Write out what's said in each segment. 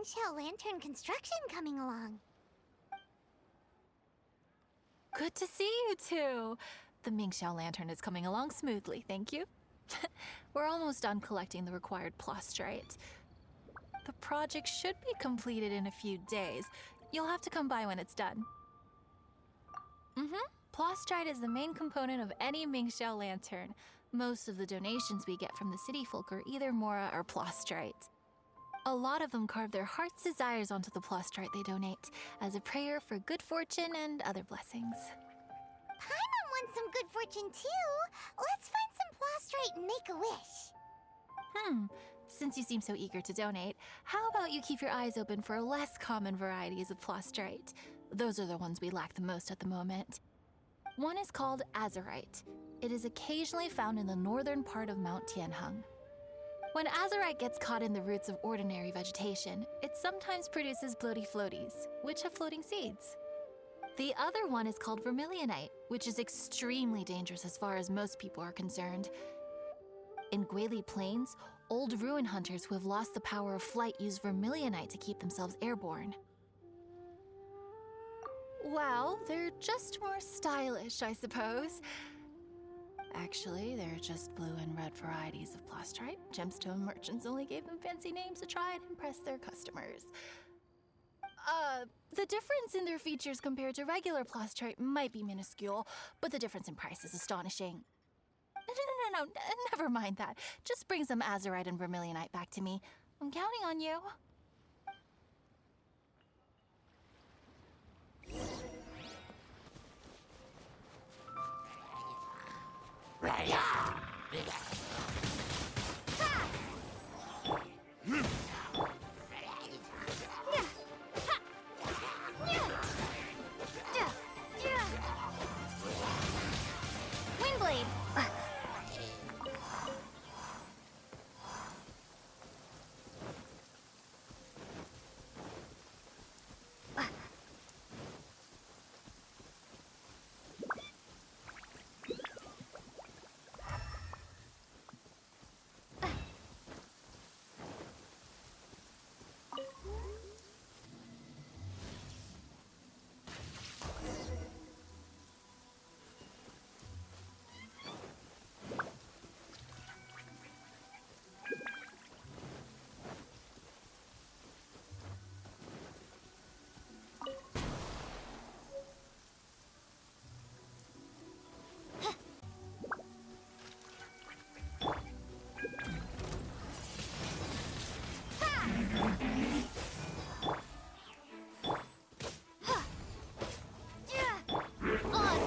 Mingxiao lantern construction coming along? Good to see you two. The Mingxiao lantern is coming along smoothly, thank you. We're almost done collecting the required plastrite. The project should be completed in a few days. You'll have to come by when it's done. Plastrite is the main component of any Mingxiao lantern. Most of the donations we get from the city folk are either Mora or plastrite. A lot of them carve their heart's desires onto the plastrite they donate, as a prayer for good fortune and other blessings. Paimon wants some good fortune too. Let's find some plastrite and make a wish. Since you seem so eager to donate, how about you keep your eyes open for less common varieties of plastrite? Those are the ones we lack the most at the moment. One is called azurite. It is occasionally found in the northern part of Mount Tianheng. When azurite gets caught in the roots of ordinary vegetation, it sometimes produces bloaty floaties, which have floating seeds. The other one is called vermilionite, which is extremely dangerous as far as most people are concerned. In Guili Plains, old ruin hunters who have lost the power of flight use vermilionite to keep themselves airborne. Well, they're just more stylish, I suppose. Actually, they're just blue and red varieties of plastrite. Gemstone merchants only gave them fancy names to try and impress their customers. The difference in their features compared to regular plastrite might be minuscule, but the difference in price is astonishing. No, never mind that. Just bring some azurite and vermilionite back to me. I'm counting on you. Windblade!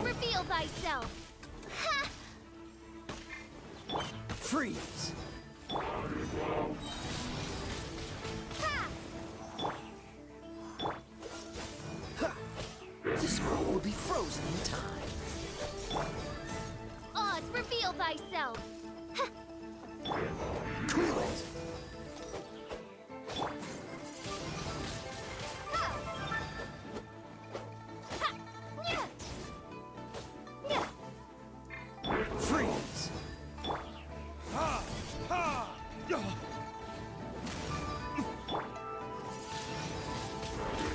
Reveal thyself! Ha! Freeze! Ha! Ha! This world will be frozen in time. Oz, reveal thyself! Ha! Cool it! Ha! Ha! Nya! Nya! Freeze! Ha! Ha!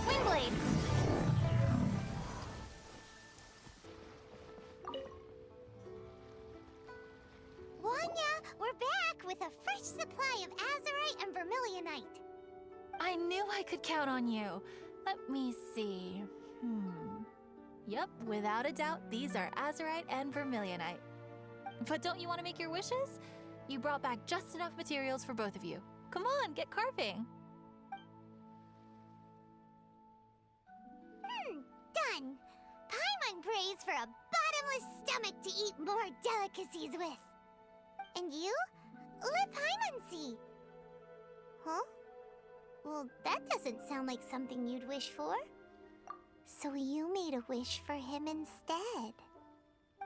Windblade! Wanya, we're back with a fresh supply of azurite and vermilionite. I knew I could count on you. Let me see. Yep, without a doubt, these are azurite and vermilionite. But don't you want to make your wishes? You brought back just enough materials for both of you. Come on, get carving. Done. Paimon prays for a bottomless stomach to eat more delicacies with. And you? Let Paimon see. Huh? Well, that doesn't sound like something you'd wish for. So you made a wish for him instead.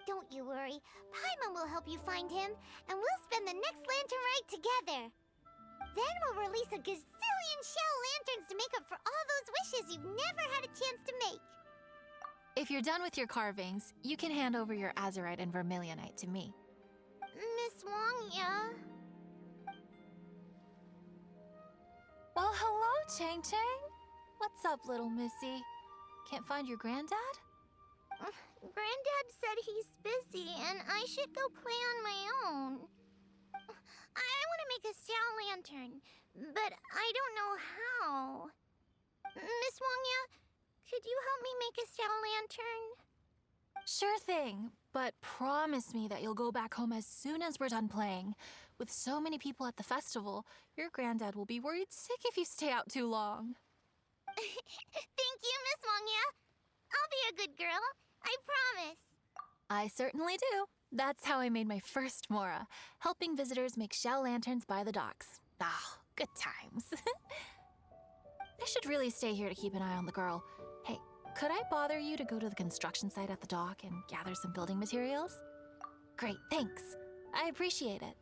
Don't you worry. Paimon will help you find him, and we'll spend the next lantern rite together. Then we'll release a gazillion shell lanterns to make up for all those wishes you've never had a chance to make. If you're done with your carvings, you can hand over your azurite and vermilionite to me. Miss Wang, yeah? Well, hello, Chang Chang? What's up, little missy? Can't find your granddad? Granddad said he's busy and I should go play on my own. I want to make a Xiao lantern, but I don't know how. Miss Wangya, could you help me make a Xiao lantern? Sure thing, but promise me that you'll go back home as soon as we're done playing. With so many people at the festival, your granddad will be worried sick if you stay out too long. Thank you, Miss Wangya. I'll be a good girl. I promise. I certainly do. That's how I made my first Mora, helping visitors make shell lanterns by the docks. Ah, good times. I should really stay here to keep an eye on the girl. Hey, could I bother you to go to the construction site at the dock and gather some building materials? Great, thanks. I appreciate it.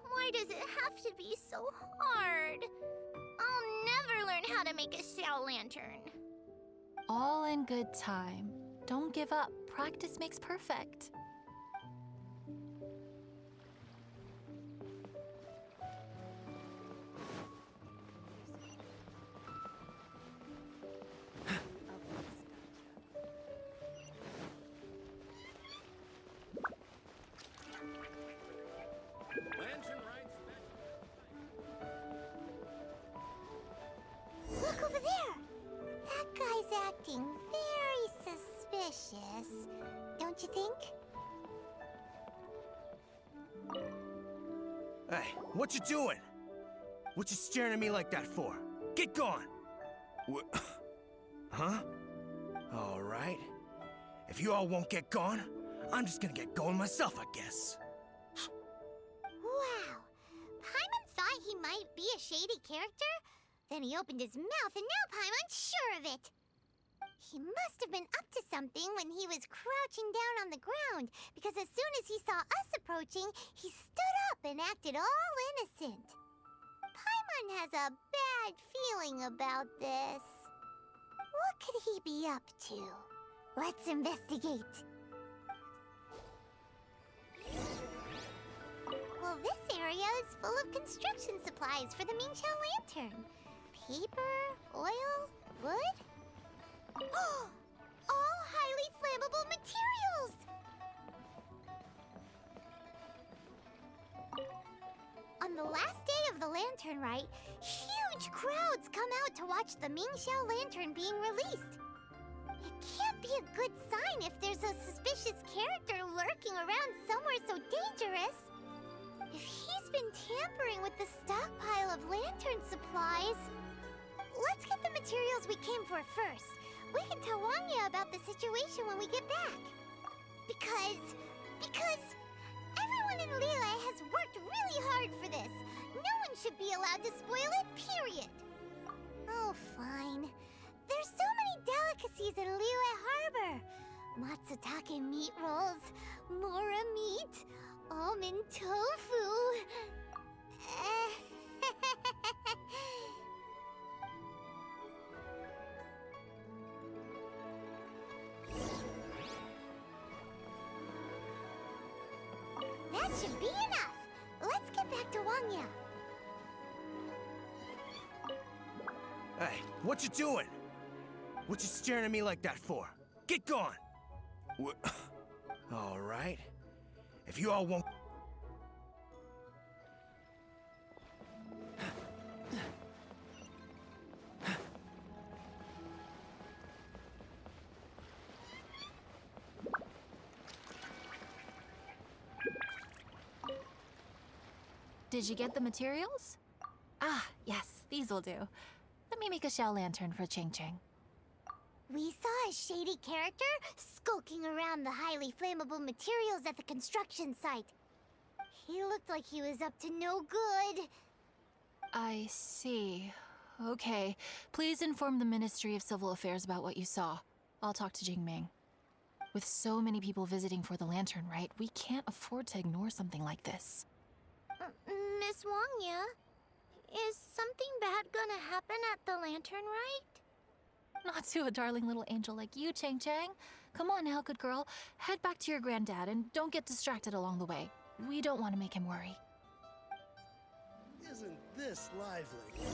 Why does it have to be so hard? I'll never learn how to make a Xiao lantern. All in good time. Don't give up. Practice makes perfect. Look over there! That guy's acting very suspicious, don't you think? Hey, what you doing? What you staring at me like that for? Get gone! Huh? All right. If you all won't get gone, I'm just gonna get going myself, I guess. Wow. Paimon thought he might be a shady character? Then he opened his mouth and now Paimon's sure of it. He must have been up to something when he was crouching down on the ground, because as soon as he saw us approaching, he stood up and acted all innocent. Paimon has a bad feeling about this. What could he be up to? Let's investigate. Well, this area is full of construction supplies for the Mingqiao lantern. Paper, oil, wood. All highly flammable materials! On the last day of the lantern rite, huge crowds come out to watch the Mingqiao lantern being released. It can't be a good sign if there's a suspicious character lurking around somewhere so dangerous. If he's been tampering with the stockpile of lantern supplies... Let's get the materials we came for first. We can tell Wangya about the situation when we get back. Because everyone in Liyue has worked really hard for this. No one should be allowed to spoil it, period. Oh, fine. There's so many delicacies in Liyue Harbor. Matsutake meat rolls, Mora meat, almond tofu. That should be enough. Let's get back to Wangya. Hey, what you doing? What you staring at me like that for? Get gone! All right. If you all won't... Did you get the materials? Ah, yes, these will do. Let me make a shell lantern for Ching Ching. We saw a shady character skulking around the highly flammable materials at the construction site. He looked like he was up to no good. I see. Okay, please inform the Ministry of Civil Affairs about what you saw. I'll talk to Jingming. With so many people visiting for the lantern rite, we can't afford to ignore something like this. Miss Wangya, is something bad gonna happen at the lantern rite? Not to a darling little angel like you, Chang Chang. Come on now, good girl. Head back to your granddad and don't get distracted along the way. We don't want to make him worry. Isn't this lively?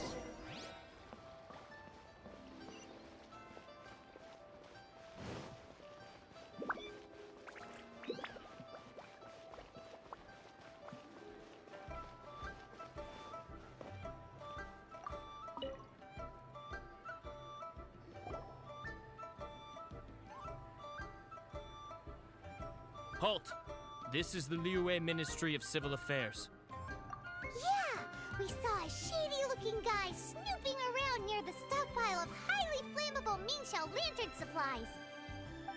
Halt! This is the Liyue Ministry of Civil Affairs. Yeah, we saw a shady-looking guy snooping around near the stockpile of highly flammable Mingxiao lantern supplies.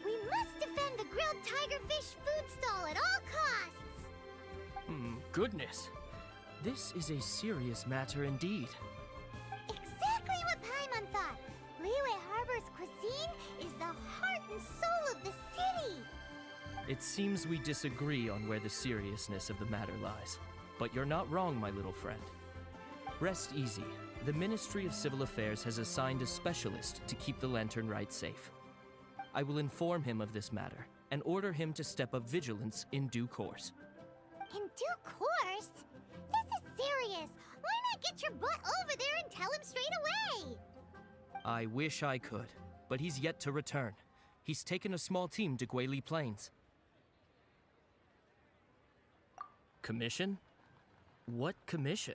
We must defend the grilled tigerfish food stall at all costs. Goodness. This is a serious matter indeed. Exactly what Paimon thought. Liyue Harbor's cuisine is the heart and soul of the city. It seems we disagree on where the seriousness of the matter lies. But you're not wrong, my little friend. Rest easy. The Ministry of Civil Affairs has assigned a specialist to keep the Lantern Rite safe. I will inform him of this matter and order him to step up vigilance in due course. In due course? This is serious. Why not get your butt over there and tell him straight away? I wish I could, but he's yet to return. He's taken a small team to Guili Plains. Commission? What commission?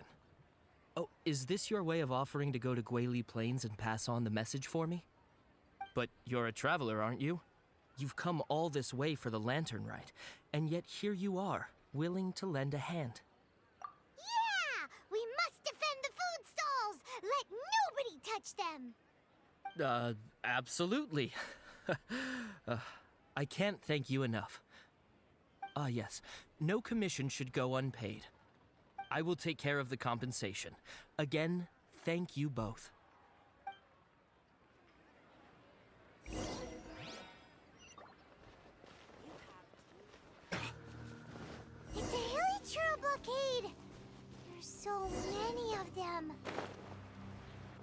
Oh, is this your way of offering to go to Guili Plains and pass on the message for me? But you're a traveler, aren't you? You've come all this way for the Lantern Rite, and yet here you are, willing to lend a hand. Yeah! We must defend the food stalls! Let nobody touch them! Absolutely. I can't thank you enough. Ah, yes. No commission should go unpaid. I will take care of the compensation. Again, thank you both. It's a hilly churro blockade! There's so many of them.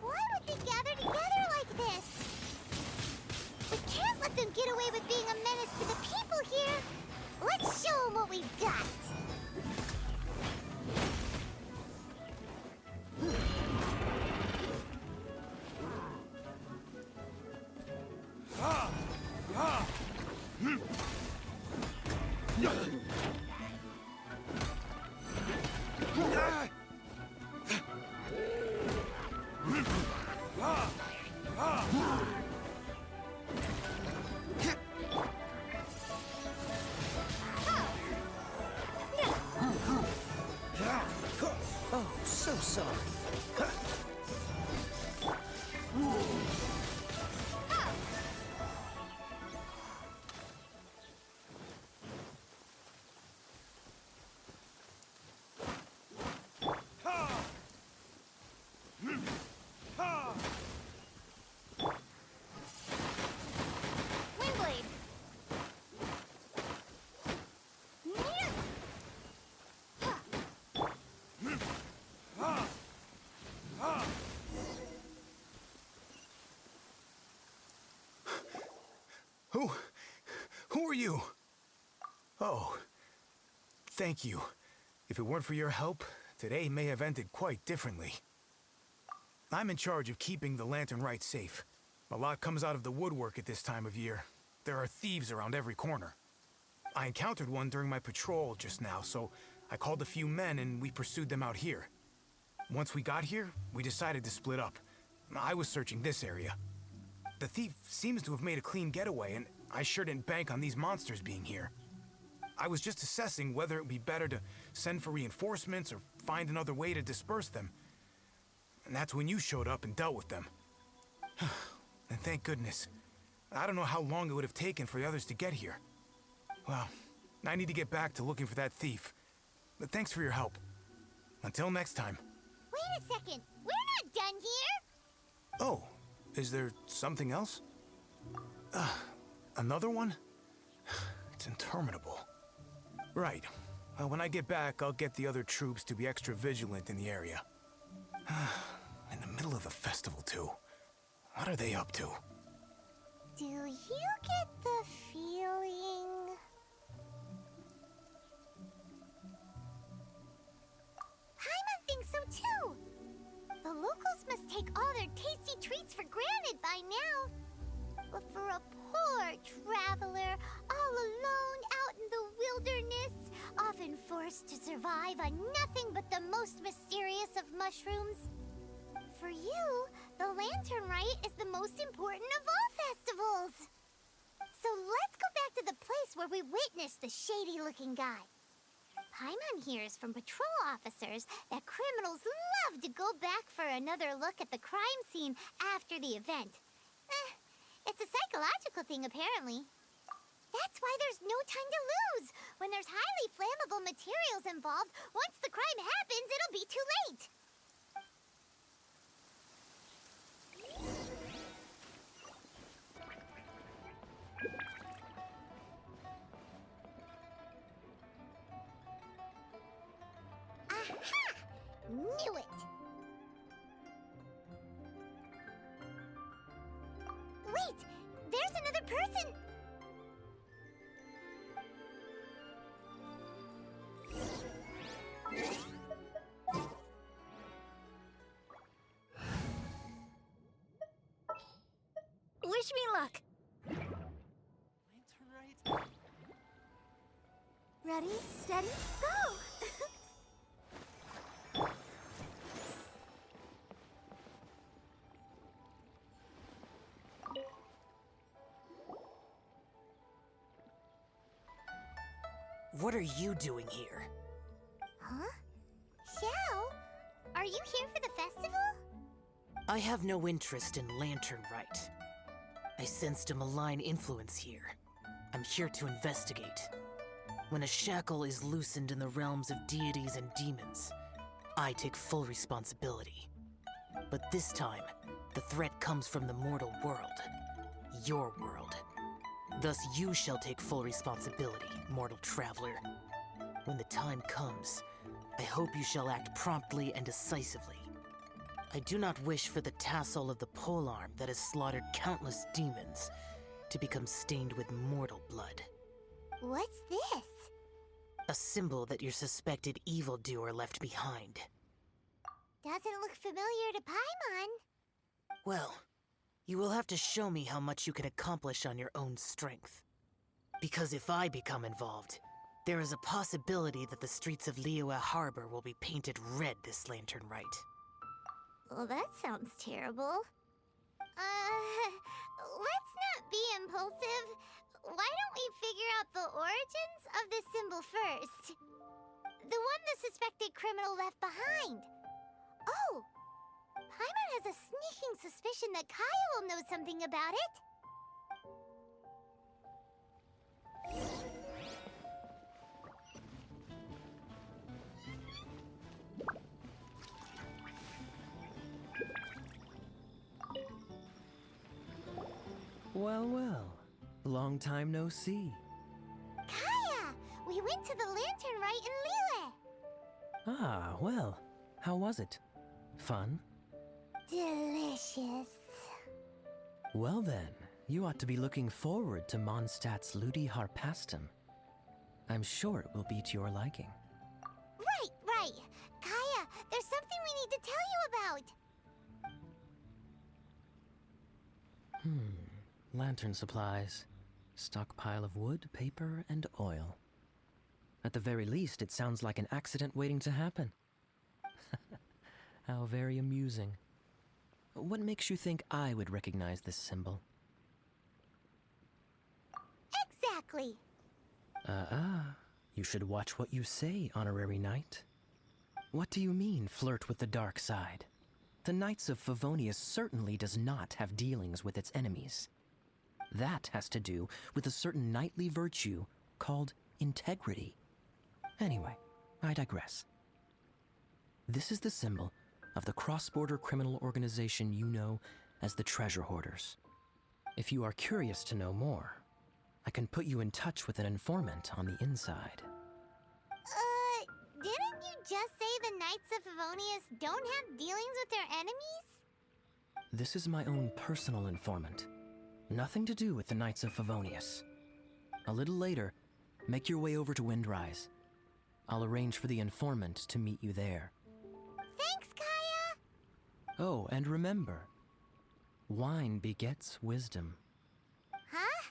Why would they gather together like this? We can't let them get away with being a menace to the people here! Let's show them what we've got! Oh, so sorry. Windblade! Who are you? Oh, thank you. If it weren't for your help, today may have ended quite differently. I'm in charge of keeping the Lantern Rite safe. A lot comes out of the woodwork at this time of year. There are thieves around every corner. I encountered one during my patrol just now, so I called a few men and we pursued them out here. Once we got here, we decided to split up. I was searching this area. The thief seems to have made a clean getaway, and I sure didn't bank on these monsters being here. I was just assessing whether it would be better to send for reinforcements or find another way to disperse them. And that's when you showed up and dealt with them. And thank goodness. I don't know how long it would have taken for the others to get here. Well, I need to get back to looking for that thief. But thanks for your help. Until next time. Wait a second. We're not done here! Oh, is there something else? Another one? It's interminable. Right. Well, when I get back, I'll get the other troops to be extra vigilant in the area. In the middle of a festival, too. What are they up to? you get the feeling... Paimon thinks so too! The locals must take all their tasty treats for granted by now. But for a poor traveler, all alone out in the wilderness, often forced to survive on nothing but the most mysterious of mushrooms, for you, the Lantern Rite is the most important of all festivals. So let's go back to the place where we witnessed the shady-looking guy. Paimon hears from patrol officers that criminals love to go back for another look at the crime scene after the event. It's a psychological thing, apparently. That's why there's no time to lose. When there's highly flammable materials involved, once the crime happens, it'll be too late. Aha! Knew it! Wait! There's another person! Wish me luck! Ready, steady, go! What are you doing here? Huh? Xiao, are you here for the festival? I have no interest in Lantern Rite. I sensed a malign influence here. I'm here to investigate. When a shackle is loosened in the realms of deities and demons, I take full responsibility. But this time, the threat comes from the mortal world. Your world. Thus you shall take full responsibility, mortal traveler. When the time comes, I hope you shall act promptly and decisively. I do not wish for the tassel of the polearm that has slaughtered countless demons to become stained with mortal blood. What's this? A symbol that your suspected evildoer left behind. Doesn't look familiar to Paimon. Well, you will have to show me how much you can accomplish on your own strength. Because if I become involved, there is a possibility that the streets of Liyue Harbor will be painted red this Lantern Rite. Well, that sounds terrible. Let's not be impulsive. Why don't we figure out the origins of this symbol first? The one the suspected criminal left behind. Oh! Paimon has a sneaking suspicion that Kaya will know something about it. Well, well. Long time no see. Kaya! We went to the Lantern Rite in Liyue. Ah, well. How was it? Fun? Delicious. Well then, you ought to be looking forward to Mondstadt's Ludi Harpastum. I'm sure it will be to your liking. Right. Kaya, there's something we need to tell you about. Lantern supplies. Stockpile of wood, paper, and oil. At the very least, it sounds like an accident waiting to happen. How very amusing. What makes you think I would recognize this symbol? Exactly. You should watch what you say, Honorary Knight. What do you mean, flirt with the dark side? The Knights of Favonius certainly does not have dealings with its enemies. That has to do with a certain knightly virtue called integrity. Anyway, I digress. This is the symbol of the cross-border criminal organization you know as the Treasure Hoarders. If you are curious to know more, I can put you in touch with an informant on the inside. Didn't you just say the Knights of Favonius don't have dealings with their enemies? This is my own personal informant. Nothing to do with the Knights of Favonius. A little later, make your way over to Windrise. I'll arrange for the informant to meet you there. Thanks, Kaya! Oh, and remember, wine begets wisdom. Huh?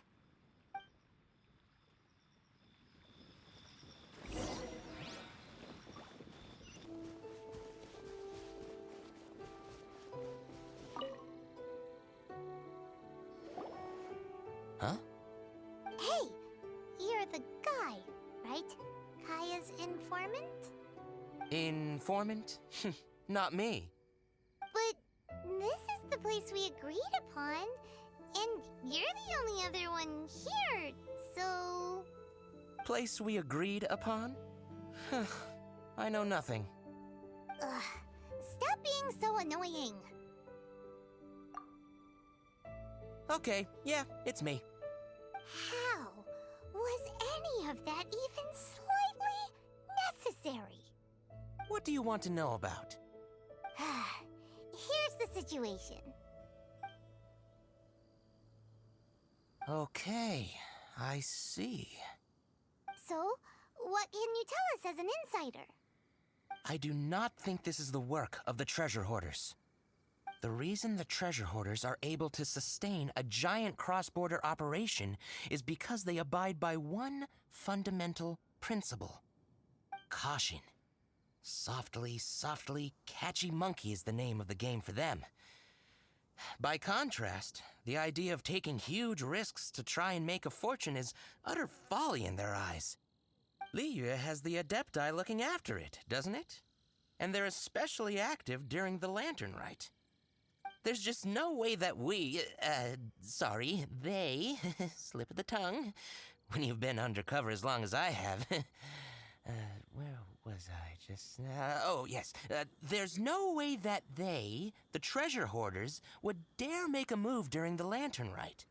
Huh? Hey, you're the guy, right? Kaya's informant? Informant? Not me. But this is the place we agreed upon, and you're the only other one here, so... Place we agreed upon? I know nothing. Ugh, stop being so annoying. Okay, yeah, it's me. How was any of that even slightly necessary? What do you want to know about? Here's the situation. Okay, I see. So, what can you tell us as an insider? I do not think this is the work of the treasure hoarders. The reason the treasure hoarders are able to sustain a giant cross-border operation is because they abide by one fundamental principle. Caution. Softly, softly, catchy monkey is the name of the game for them. By contrast, the idea of taking huge risks to try and make a fortune is utter folly in their eyes. Liyue has the Adepti looking after it, doesn't it? And they're especially active during the Lantern Rite. There's just no way that they, slip of the tongue, when you've been undercover as long as I have. Where was I just now? Oh, yes. There's no way that they, the treasure hoarders, would dare make a move during the Lantern Rite.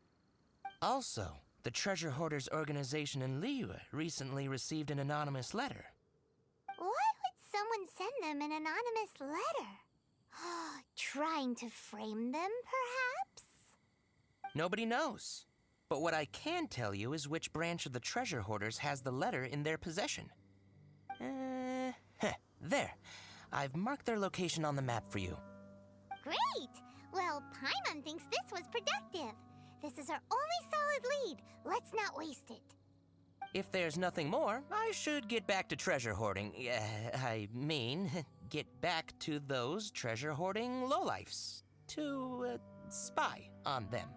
Also, the treasure hoarders organization in Liyue recently received an anonymous letter. Why would someone send them an anonymous letter? Trying to frame them, perhaps? Nobody knows. But what I can tell you is which branch of the treasure hoarders has the letter in their possession. There. I've marked their location on the map for you. Great! Well, Paimon thinks this was productive. This is our only solid lead. Let's not waste it. If there's nothing more, I should get back to treasure hoarding. Get back to those treasure hoarding lowlifes. To, spy on them.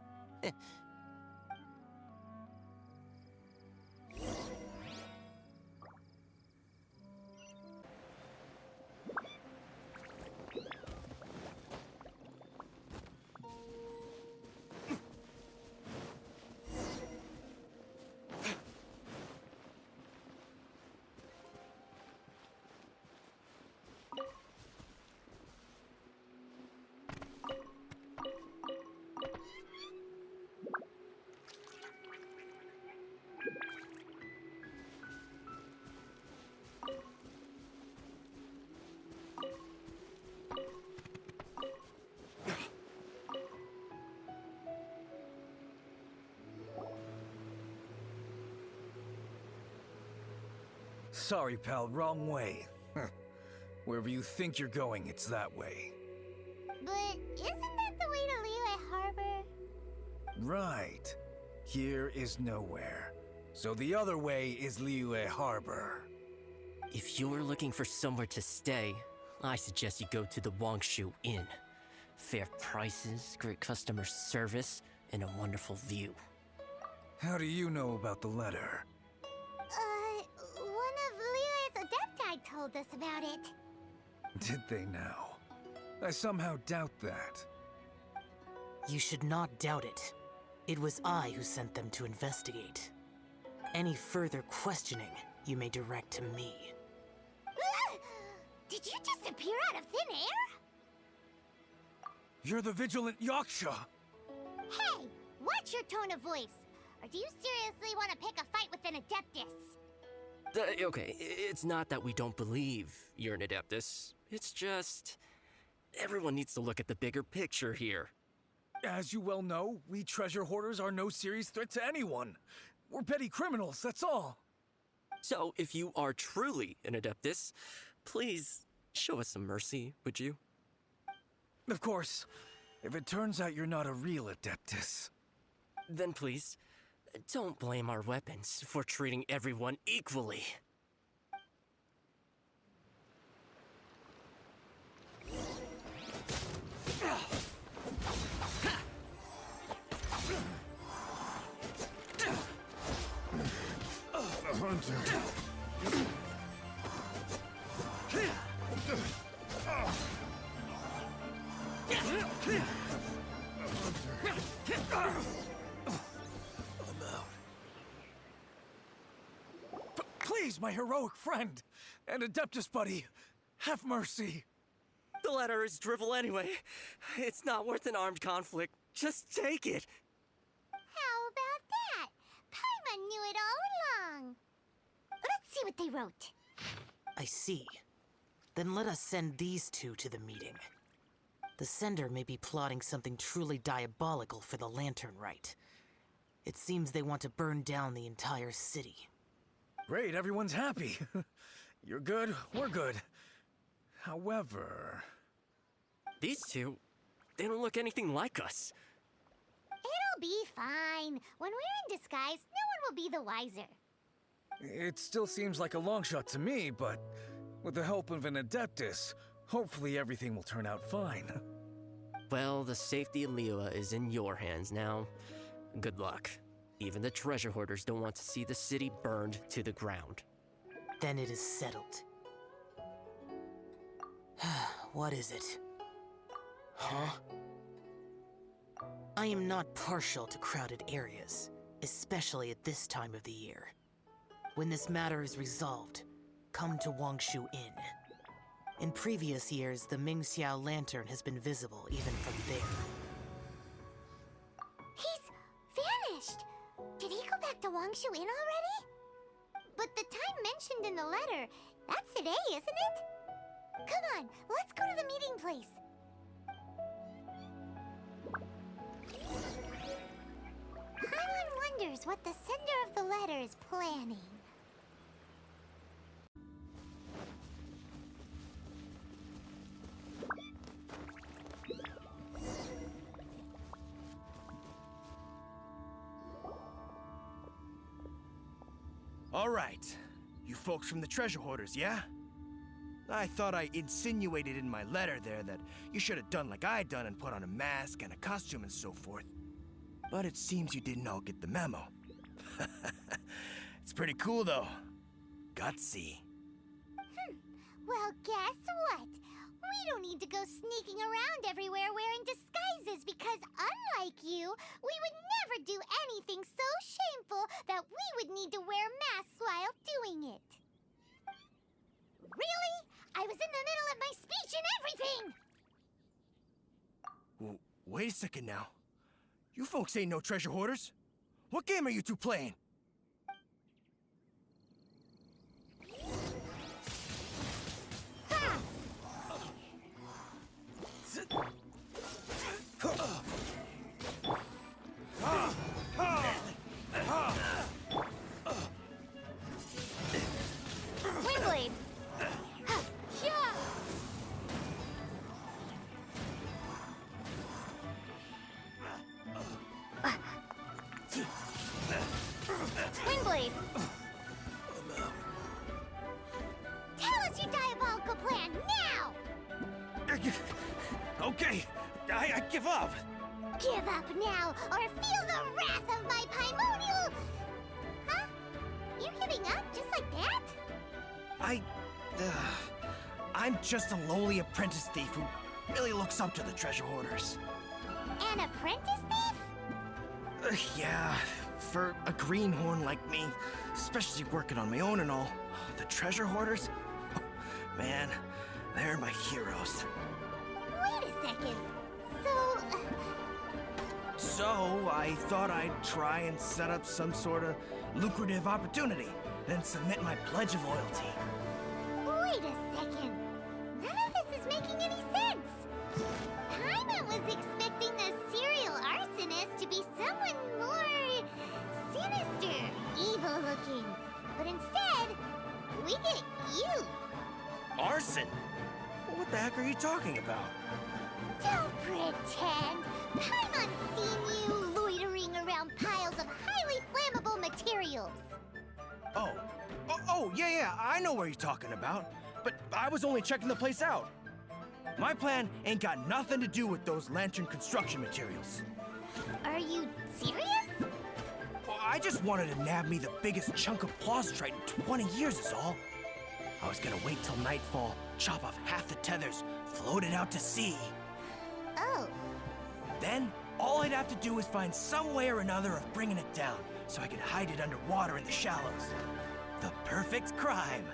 Sorry, pal, wrong way. Wherever you think you're going, it's that way. But isn't that the way to Liyue Harbor? Right. Here is nowhere. So the other way is Liyue Harbor. If you're looking for somewhere to stay, I suggest you go to the Wangshu Inn. Fair prices, great customer service, and a wonderful view. How do you know about the letter? One of Liyue's Adepti told us about it. Did they now? I somehow doubt that. You should not doubt it. It was I who sent them to investigate. Any further questioning you may direct to me. Did you just appear out of thin air? You're the vigilant Yaksha! Hey, watch your tone of voice. Or do you seriously want to pick a fight with an Adeptus? Okay, it's not that we don't believe you're an Adeptus. It's just... everyone needs to look at the bigger picture here. As you well know, we treasure hoarders are no serious threat to anyone. We're petty criminals, that's all. So, if you are truly an Adeptus, please show us some mercy, would you? Of course, if it turns out you're not a real Adeptus. Then please, don't blame our weapons for treating everyone equally. A hunter. Please, my heroic friend and Adeptus buddy, have mercy. The letter is drivel anyway. It's not worth an armed conflict. Just take it. How about that? Paimon knew it all along. Let's see what they wrote. I see. Then let us send these two to the meeting. The sender may be plotting something truly diabolical for the Lantern Rite. It seems they want to burn down the entire city. Great, everyone's happy. You're good, we're good. However... These two, they don't look anything like us. It'll be fine. When we're in disguise, no one will be the wiser. It still seems like a long shot to me, but with the help of an Adeptus, hopefully everything will turn out fine. Well, the safety of Liyue is in your hands now. Good luck. Even the treasure hoarders don't want to see the city burned to the ground. Then it is settled. What is it? Huh? I am not partial to crowded areas, especially at this time of the year. When this matter is resolved, come to Wangshu Inn. In previous years, the Mingxiao lantern has been visible even from there. He's vanished! Did he go back to Wangshu Inn already? But the time mentioned in the letter, that's today, isn't it? Come on, let's go to the meeting place. Paimon wonders what the sender of the letter is planning. All right. You folks from the treasure hoarders, yeah? I thought I insinuated in my letter there that you should have done like I done and put on a mask and a costume and so forth. But it seems you didn't all get the memo. It's pretty cool, though. Gutsy. Well, guess what? We don't need to go sneaking around everywhere wearing disguises because unlike you, we would never do anything so shameful that we would need to wear masks while doing it. Really? I was in the middle of my speech and everything! Wait a second now. You folks ain't no treasure hoarders. What game are you two playing? Windblade! Windblade! Tell us your diabolical plan now! Okay, I give up. Give up now, or feel the wrath of my Paimonial... Huh? You're giving up just like that? I'm just a lowly apprentice thief who really looks up to the treasure hoarders. An apprentice thief? Yeah, for a greenhorn like me, especially working on my own and all, the treasure hoarders, man, they're my heroes. Wait a second. So I thought I'd try and set up some sort of lucrative opportunity, then submit my pledge of loyalty. Wait a second. None of this is making any sense. Paimon was expecting the serial someone more sinister, evil looking. But instead, we get you. Arson? What the heck are you talking about? Don't pretend. Paimon's seen you loitering around piles of highly flammable materials. Yeah, I know what you're talking about. But I was only checking the place out. My plan ain't got nothing to do with those lantern construction materials. Are you serious? Well, I just wanted to nab me the biggest chunk of plaustrite in 20 years is all. I was gonna wait till nightfall, chop off half the tethers, float it out to sea. Oh. Then, all I'd have to do is find some way or another of bringing it down, so I could hide it underwater in the shallows. The perfect crime.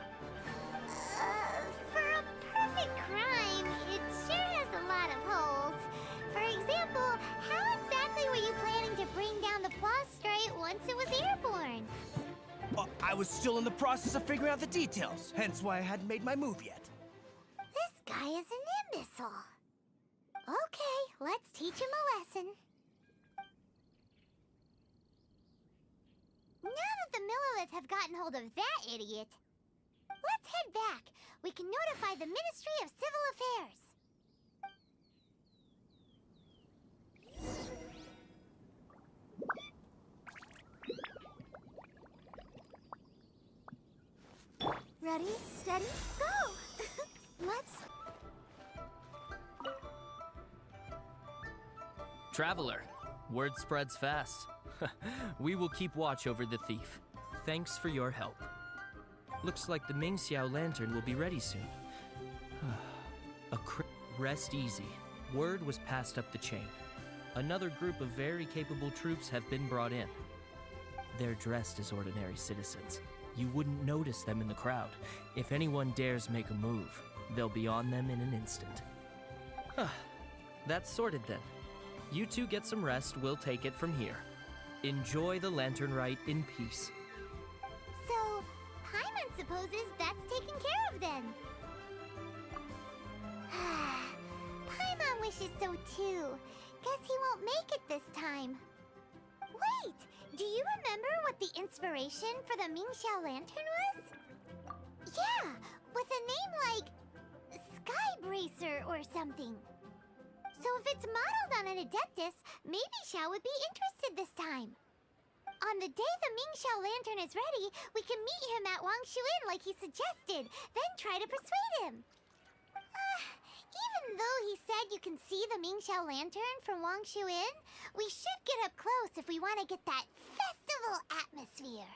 For a perfect crime, it sure has a lot of holes. For example, how exactly were you planning to bring down the plaustrite once it was airborne? Well, I was still in the process of figuring out the details, hence why I hadn't made my move yet. This guy is an imbecile. Okay, let's teach him a lesson. Now that the Millilith have gotten hold of that idiot, let's head back. We can notify the Ministry of Civil Affairs. Ready, steady, go! Let's... Traveler, word spreads fast. We will keep watch over the thief. Thanks for your help. Looks like the Mingxiao lantern will be ready soon. Rest easy. Word was passed up the chain. Another group of very capable troops have been brought in. They're dressed as ordinary citizens. You wouldn't notice them in the crowd. If anyone dares make a move, they'll be on them in an instant. That's sorted then. You two get some rest, we'll take it from here. Enjoy the lantern rite in peace. So, Paimon supposes that's taken care of then. Paimon wishes so too. Guess he won't make it this time. Wait! Do you remember what the inspiration for the Mingxiao lantern was? Yeah, with a name like Sky Bracer or something. So if it's modeled on an Adeptus, maybe Xiao would be interested this time. On the day the Mingxiao lantern is ready, we can meet him at Wangshu Inn like he suggested, then try to persuade him. Even though he said you can see the Mingxiao lantern from Wangshu Inn, we should get up close if we want to get that festival atmosphere.